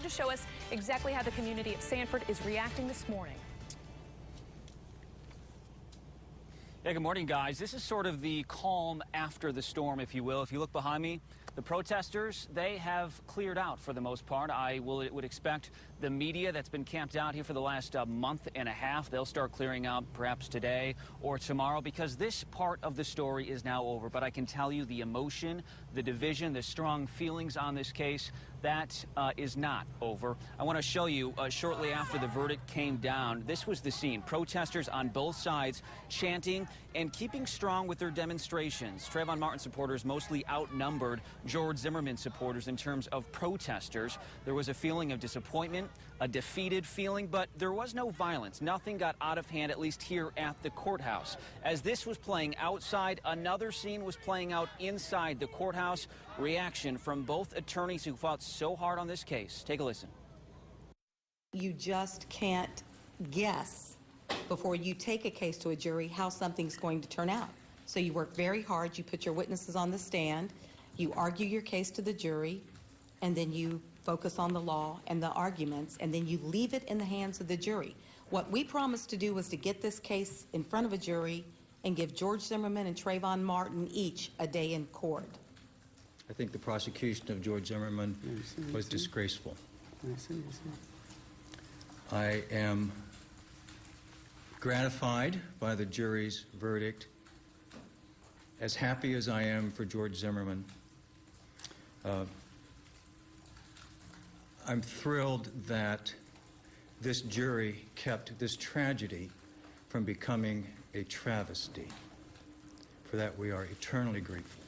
to show us exactly how the community of Sanford is reacting this morning. Yeah, good morning, guys. This is sort of the calm after the storm, if you will. If you look behind me, the protesters, they have cleared out for the most part. Would expect the media that's been camped out here for the last month and a half, they'll start clearing out perhaps today or tomorrow, because this part of the story is now over. But I can tell you the emotion, the division, the strong feelings on this case, that is not over. I want to show you shortly after the verdict came down, this was the scene. Protesters on both sides chanting and keeping strong with their demonstrations. Trayvon Martin supporters mostly outnumbered George Zimmerman supporters in terms of protesters. There was a feeling of disappointment, a defeated feeling, but there was no violence. Nothing got out of hand, at least here at the courthouse. As this was playing outside, another scene was playing out inside the courthouse. Reaction from both attorneys who fought so hard on this case. Take a listen. You just can't guess before you take a case to a jury how something's going to turn out. So you work very hard, you put your witnesses on the stand, you argue your case to the jury, and then you focus on the law and the arguments, and then you leave it in the hands of the jury. What we promised to do was to get this case in front of a jury and give George Zimmerman and Trayvon Martin each a day in court. I think the prosecution of George Zimmerman was disgraceful. I am gratified by the jury's verdict, as happy as I am for George Zimmerman. I'm thrilled that this jury kept this tragedy from becoming a travesty. For that, we are eternally grateful.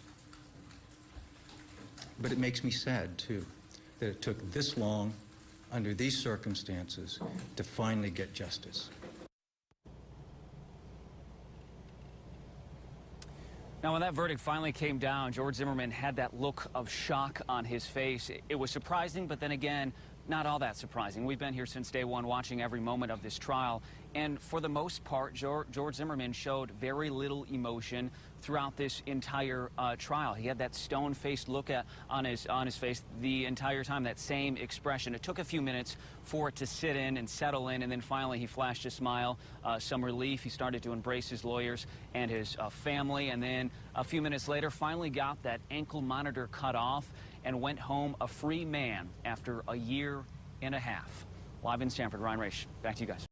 But it makes me sad, too, that it took this long, under these circumstances, to finally get justice. Now, when that verdict finally came down, George Zimmerman had that look of shock on his face. It was surprising, but then again, not all that surprising. We've been here since day one watching every moment of this trial, and for the most part, George Zimmerman showed very little emotion throughout this entire trial. He had that stone-faced look on his face the entire time, that same expression. It took a few minutes for it to sit in and settle in, and then finally he flashed a smile, some relief. He started to embrace his lawyers and his family, and then a few minutes later finally got that ankle monitor cut off and went home a free man after a year and a half. Live in Sanford, Ryan Raish, back to you guys.